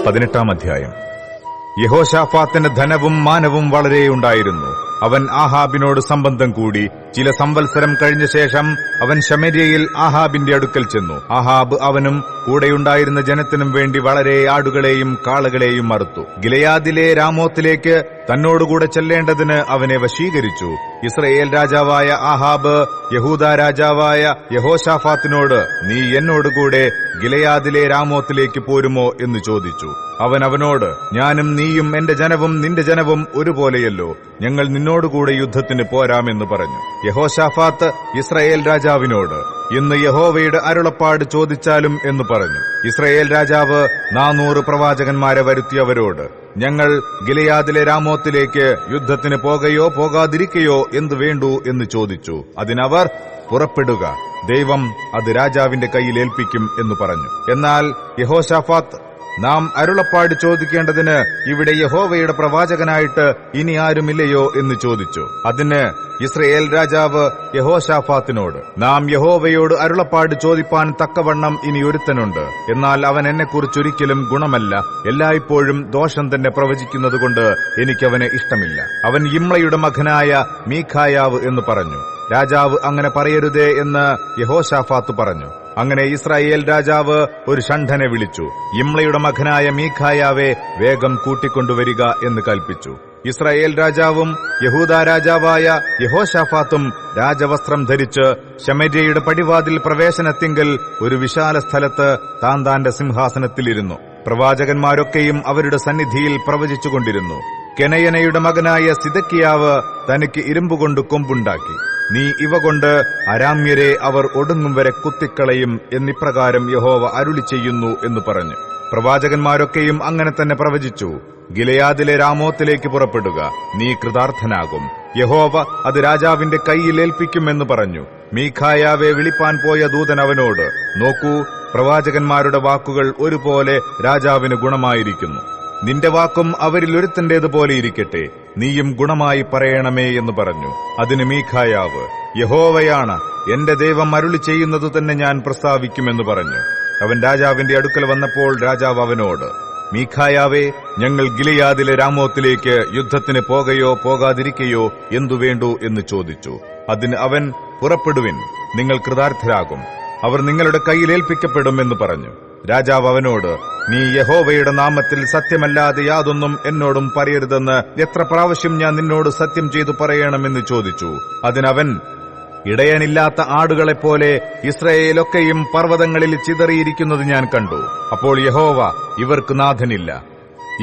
18-ാം അധ്യായം. യഹോശാഫാത്തിന് ധനവും മാനവും വളരെ ഉണ്ടായിരുന്നു. അവൻ ആഹാബിനോട് സംബന്ധം കൂടി. ചില സംവത്സരം കഴിഞ്ഞ ശേഷം അവൻ ശമര്യയിൽ ആഹാബിന്റെ അടുക്കൽ ചെന്നു. ആഹാബ് അവനും കൂടെയുണ്ടായിരുന്ന ജനത്തിനും വേണ്ടി വളരെ ആടുകളെയും കാളകളെയും അറുത്തു. ഗിലെയാദിലെ രാമോത്തിലേക്ക് തന്നോടുകൂടെ ചെല്ലേണ്ടതിന് അവനെ വശീകരിച്ചു. ഇസ്രയേൽ രാജാവായ ആഹാബ് യഹൂദാ രാജാവായ യഹോശാഫാത്തിനോട്, നീ എന്നോടുകൂടെ ഗിലെയാദിലെ രാമോത്തിലേക്ക് പോരുമോ എന്ന് ചോദിച്ചു. അവൻ അവനോട്, ഞാനും നീയും എന്റെ ജനവും നിന്റെ ജനവും ഒരുപോലെയല്ലോ, ഞങ്ങൾ നിന്നോടുകൂടെ യുദ്ധത്തിന് പോരാമെന്ന് പറഞ്ഞു. യഹോശാഫാത്ത് ഇസ്രയേൽ രാജാവിനോട്, ഇന്ന് യഹോവയുടെ അരുളപ്പാട് ചോദിച്ചാലും എന്ന് പറഞ്ഞു. ഇസ്രയേൽ രാജാവ് 400 പ്രവാചകന്മാരെ വരുത്തി അവരോട്, ഞങ്ങൾ ഗിലെയാദിലെ രാമോത്തിലേക്ക് യുദ്ധത്തിന് പോകയോ പോകാതിരിക്കയോ എന്തു വേണ്ടു എന്ന് ചോദിച്ചു. അതിനവർ, പുറപ്പെടുക, ദൈവം അത് രാജാവിന്റെ കയ്യിൽ ഏൽപ്പിക്കും എന്ന് പറഞ്ഞു. എന്നാൽ യഹോശാഫാത്ത്, നാം അരുളപ്പാട് ചോദിക്കേണ്ടതിന് ഇവിടെ യഹോവയുടെ പ്രവാചകനായിട്ട് ഇനി ആരുമില്ലയോ എന്ന് ചോദിച്ചു. അതിന് ഇസ്രയേൽ രാജാവ് യഹോശാഫാത്തിനോട്, നാം യഹോവയോട് അരുളപ്പാട് ചോദിപ്പാൻ തക്കവണ്ണം ഇനി ഒരുത്തനുണ്ട്. എന്നാൽ അവൻ എന്നെക്കുറിച്ചൊരിക്കലും ഗുണമല്ല, എല്ലായ്പ്പോഴും ദോഷം തന്നെ പ്രവചിക്കുന്നതുകൊണ്ട് എനിക്കവനെ ഇഷ്ടമില്ല. അവൻ യിമ്ളയുടെ മകനായ മീഖായാവ് എന്ന് പറഞ്ഞു. രാജാവ് അങ്ങനെ പറയരുതേ എന്ന് യഹോശാഫാത്ത് പറഞ്ഞു. അങ്ങനെ ഇസ്രായേൽ രാജാവ് ഒരു ഷണ്ഡനെ വിളിച്ചു, യിമ്ളയുടെ മകനായ മീഖായാവെ വേഗം കൂട്ടിക്കൊണ്ടുവരിക എന്ന് കൽപ്പിച്ചു. ഇസ്രായേൽ രാജാവും യഹൂദാ രാജാവായ യഹോശാഫാത്തും രാജവസ്ത്രം ധരിച്ച് ശമര്യയുടെ പടിവാതിൽ പ്രവേശനത്തിങ്കൽ ഒരു വിശാല സ്ഥലത്ത് താന്താന്റെ സിംഹാസനത്തിലിരുന്നു. പ്രവാചകന്മാരൊക്കെയും അവരുടെ സന്നിധിയിൽ പ്രവചിച്ചുകൊണ്ടിരുന്നു. കെനയനയുടെ മകനായ സിദക്കിയാവ് തനിക്ക് ഇരുമ്പുകൊണ്ട് കൊമ്പുണ്ടാക്കി. നീ ഇവ കൊണ്ട് അരാമ്യരെ അവർ ഒടുങ്ങും വരെ കുത്തിക്കളയും എന്നിപ്രകാരം യഹോവ അരുളി ചെയ്യുന്നു എന്ന് പറഞ്ഞു. പ്രവാചകന്മാരൊക്കെയും അങ്ങനെ തന്നെ പ്രവചിച്ചു. ഗിലെയാദിലെ രാമോത്തിലേക്ക് പുറപ്പെടുക, നീ കൃതാർത്ഥനാകും, യഹോവ അത് രാജാവിന്റെ കയ്യിൽ ഏൽപ്പിക്കുമെന്ന് പറഞ്ഞു. മീഖായാവെ വിളിപ്പാൻ പോയ ദൂതൻ അവനോട്, നോക്കൂ, പ്രവാചകന്മാരുടെ വാക്കുകൾ ഒരുപോലെ രാജാവിന് ഗുണമായിരിക്കുന്നു. നിന്റെ വാക്കും അവരിൽ ഒരുത്തന്റേതുപോലെ ഇരിക്കട്ടെ, നീയും ഗുണമായി പറയണമേ എന്ന് പറഞ്ഞു. അതിന് മീഖായാവ്, യഹോവയാണ് എന്റെ ദൈവം അരുളി ചെയ്യുന്നത് തന്നെ ഞാൻ പ്രസ്താവിക്കുമെന്ന് പറഞ്ഞു. അവൻ രാജാവിന്റെ അടുക്കൽ വന്നപ്പോൾ രാജാവ് അവനോട്, മീഖായാവേ, ഞങ്ങൾ ഗിലെയാദിലെ രാമോത്തിലേക്ക് യുദ്ധത്തിന് പോകയോ പോകാതിരിക്കയോ എന്തു വേണ്ടു എന്ന് ചോദിച്ചു. അതിന് അവൻ, പുറപ്പെടുവിൻ, നിങ്ങൾ കൃതാർത്ഥരാകും, അവർ നിങ്ങളുടെ കയ്യിൽ ഏൽപ്പിക്കപ്പെടും എന്ന് പറഞ്ഞു. രാജാവ് അവനോട്, നീ യഹോവയുടെ നാമത്തിൽ സത്യമല്ലാതെ യാതൊന്നും എന്നോടും പറയരുതെന്ന് എത്ര പ്രാവശ്യം ഞാൻ നിന്നോട് സത്യം ചെയ്തു പറയണമെന്ന് ചോദിച്ചു. അതിനവൻ, ഇടയനില്ലാത്ത ആടുകളെപ്പോലെ ഇസ്രായേലൊക്കെയും പർവ്വതങ്ങളിൽ ചിതറിയിരിക്കുന്നത് ഞാൻ കണ്ടു. അപ്പോൾ യഹോവ, ഇവർക്ക് നാഥനില്ല,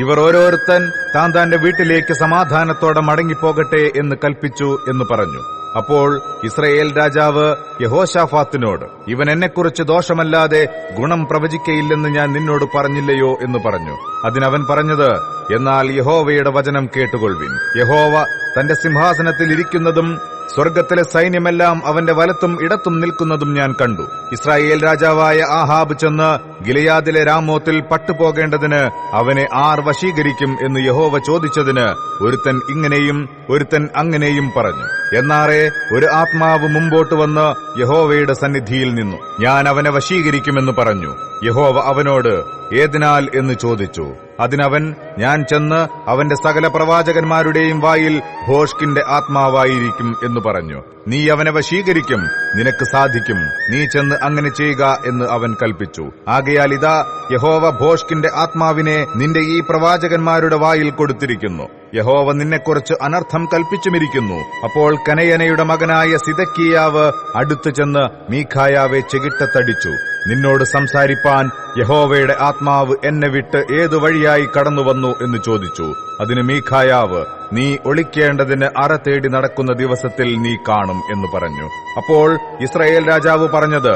ഇവർ ഓരോരുത്തൻ താന്താന്റെ വീട്ടിലേക്ക് സമാധാനത്തോടെ മടങ്ങിപ്പോകട്ടെ എന്ന് കൽപ്പിച്ചു എന്ന് പറഞ്ഞു. അപ്പോൾ ഇസ്രയേൽ രാജാവ് യഹോശാഫാത്തിനോട്, ഇവൻ എന്നെക്കുറിച്ച് ദോഷമല്ലാതെ ഗുണം പ്രവചിക്കയില്ലെന്ന് ഞാൻ നിന്നോട് പറഞ്ഞില്ലയോ എന്ന് പറഞ്ഞു. അതിനവൻ പറഞ്ഞത്, എന്നാൽ യഹോവയുടെ വചനം കേട്ടുകൊള്ളുവിൻ. യഹോവ തന്റെ സിംഹാസനത്തിൽ ഇരിക്കുന്നതും സ്വർഗ്ഗത്തിലെ സൈന്യമെല്ലാം അവന്റെ വലത്തും ഇടത്തും നിൽക്കുന്നതും ഞാൻ കണ്ടു. ഇസ്രായേൽ രാജാവായ ആഹാബ് ചെന്ന് ഗിലെയാദിലെ രാമോത്തിൽ പട്ടുപോകേണ്ടതിന് അവനെ ആർ വശീകരിക്കും എന്ന് യഹോവ ചോദിച്ചതിന് ഒരുത്തൻ ഇങ്ങനെയും ഒരുത്തൻ അങ്ങനെയും പറഞ്ഞു. എന്നാറെ ഒരു ആത്മാവ് മുമ്പോട്ട് വന്ന് യഹോവയുടെ സന്നിധിയിൽ നിന്നു. ഞാൻ അവനെ വശീകരിക്കുമെന്ന് പറഞ്ഞു. യഹോവ അവനോട്, ഏതിനാൽ എന്ന് ചോദിച്ചു. അതിനവൻ, ഞാൻ ചെന്ന് അവന്റെ സകല പ്രവാചകന്മാരുടെയും വായിൽ ഭോഷ്കിന്റെ ആത്മാവായിരിക്കും എന്ന് പറഞ്ഞു. നീ അവനെ വശീകരിക്കും, നിനക്ക് സാധിക്കും, നീ ചെന്ന് അങ്ങനെ ചെയ്യുക എന്ന് അവൻ കൽപ്പിച്ചു. ആകയാൽ ഇതാ, യഹോവ ഭോഷ്കിന്റെ ആത്മാവിനെ നിന്റെ ഈ പ്രവാചകന്മാരുടെ വായിൽ കൊടുത്തിരിക്കുന്നു. യഹോവ നിന്നെക്കുറിച്ച് അനർത്ഥം കൽപ്പിച്ചുമിരിക്കുന്നു. അപ്പോൾ കനയനയുടെ മകനായ സിദക്കിയാവ് അടുത്തു ചെന്ന് മീഖായാവെ ചെകിട്ടത്തടിച്ചു. നിന്നോട് സംസാരിപ്പാൻ യഹോവയുടെ ആത്മാവ് എന്നെ വിട്ട് ഏതു വഴിയായി കടന്നുവന്നു എന്ന് ചോദിച്ചു. അതിന് മീഖായാവ്, നീ ഒളിക്കേണ്ടതിന് അറ തേടി നടക്കുന്ന ദിവസത്തിൽ നീ കാണും എന്ന് പറഞ്ഞു. അപ്പോൾ ഇസ്രായേൽ രാജാവ് പറഞ്ഞത്,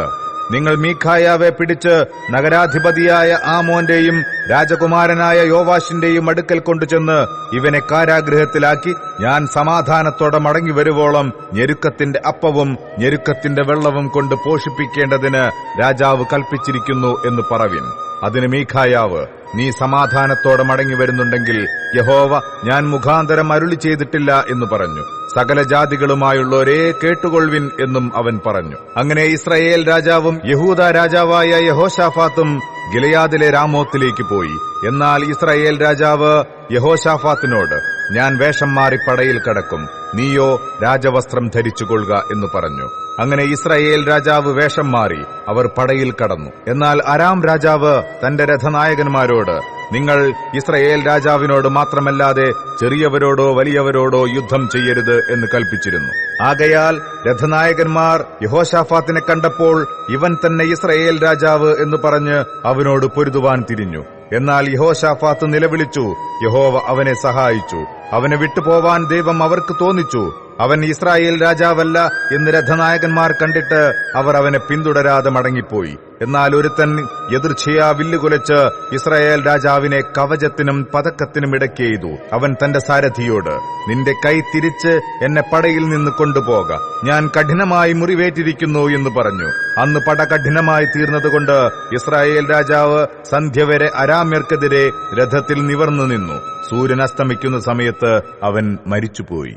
നിങ്ങൾ മീഖായാവെ പിടിച്ച് നഗരാധിപതിയായ ആമോന്റെയും രാജകുമാരനായ യോവാശിന്റെയും അടുക്കൽ കൊണ്ടുചെന്ന് ഇവനെ കാരാഗൃഹത്തിലാക്കി ഞാൻ സമാധാനത്തോടെ മടങ്ങി വരുവോളം ഞെരുക്കത്തിന്റെ അപ്പവും ഞെരുക്കത്തിന്റെ വെള്ളവും കൊണ്ട് പോഷിപ്പിക്കേണ്ടതിന് രാജാവ് കൽപ്പിച്ചിരിക്കുന്നു എന്ന് പറവിൻ. അതിന് മീഖായാവ്, നീ സമാധാനത്തോടെ മടങ്ങി വരുന്നുണ്ടെങ്കിൽ യഹോവ ഞാൻ മുഖാന്തരം അരുളി ചെയ്തിട്ടില്ല എന്ന് പറഞ്ഞു. സകല ജാതികളുമായുള്ളവരെ കേട്ടുകൊള്ളുവിൻ എന്നും അവൻ പറഞ്ഞു. അങ്ങനെ ഇസ്രായേൽ രാജാവും യഹൂദാ രാജാവായ യഹോശാഫാത്തും ഗിലെയാദിലെ രാമോത്തിലേക്ക് പോയി. എന്നാൽ ഇസ്രായേൽ രാജാവ് യഹോശാഫാത്തിനോട്, ഞാൻ വേഷം മാറി പടയിൽ കടക്കും, നീയോ രാജവസ്ത്രം ധരിച്ചുകൊള്ളുക എന്ന് പറഞ്ഞു. അങ്ങനെ ഇസ്രായേൽ രാജാവ് വേഷം മാറി അവർ പടയിൽ കടന്നു. എന്നാൽ അരാം രാജാവ് തന്റെ രഥനായകന്മാരോട്, നിങ്ങൾ ഇസ്രായേൽ രാജാവിനോട് മാത്രമല്ലാതെ ചെറിയവരോടോ വലിയവരോടോ യുദ്ധം ചെയ്യരുത് എന്ന് കൽപ്പിച്ചിരുന്നു. ആകയാൽ രഥനായകന്മാർ യഹോശാഫാത്തിനെ കണ്ടപ്പോൾ ഇവൻ തന്നെ ഇസ്രായേൽ രാജാവ് എന്ന് പറഞ്ഞ് അവനോട് പൊരുതുവാൻ തിരിഞ്ഞു. എന്നാൽ യഹോശാഫാത്ത് നിലവിളിച്ചു, യഹോവ അവനെ സഹായിച്ചു. അവനെ വിട്ടുപോവാൻ ദൈവം അവർക്ക് തോന്നിച്ചു. അവൻ ഇസ്രായേൽ രാജാവല്ല എന്ന് രഥനായകന്മാർ കണ്ടിട്ട് അവർ അവനെ പിന്തുടരാതെ മടങ്ങിപ്പോയി. എന്നാൽ ഒരുത്തൻ എതിർച്ഛയാ വില്ലുകുലച്ച് ഇസ്രായേൽ രാജാവിനെ കവചത്തിനും പതക്കത്തിനും ഇടയ്ക്കെയ്തു. അവൻ തന്റെ സാരഥിയോട്, നിന്റെ കൈ തിരിച്ച് എന്നെ പടയിൽ നിന്ന് കൊണ്ടുപോക, ഞാൻ കഠിനമായി മുറിവേറ്റിരിക്കുന്നു എന്ന് പറഞ്ഞു. അന്ന് പട കഠിനമായി തീർന്നതുകൊണ്ട് ഇസ്രായേൽ രാജാവ് സന്ധ്യവരെ അരാമ്യർക്കെതിരെ രഥത്തിൽ നിവർന്നു നിന്നു. സൂര്യൻ അസ്തമിക്കുന്ന സമയത്ത് അവൻ മരിച്ചുപോയി.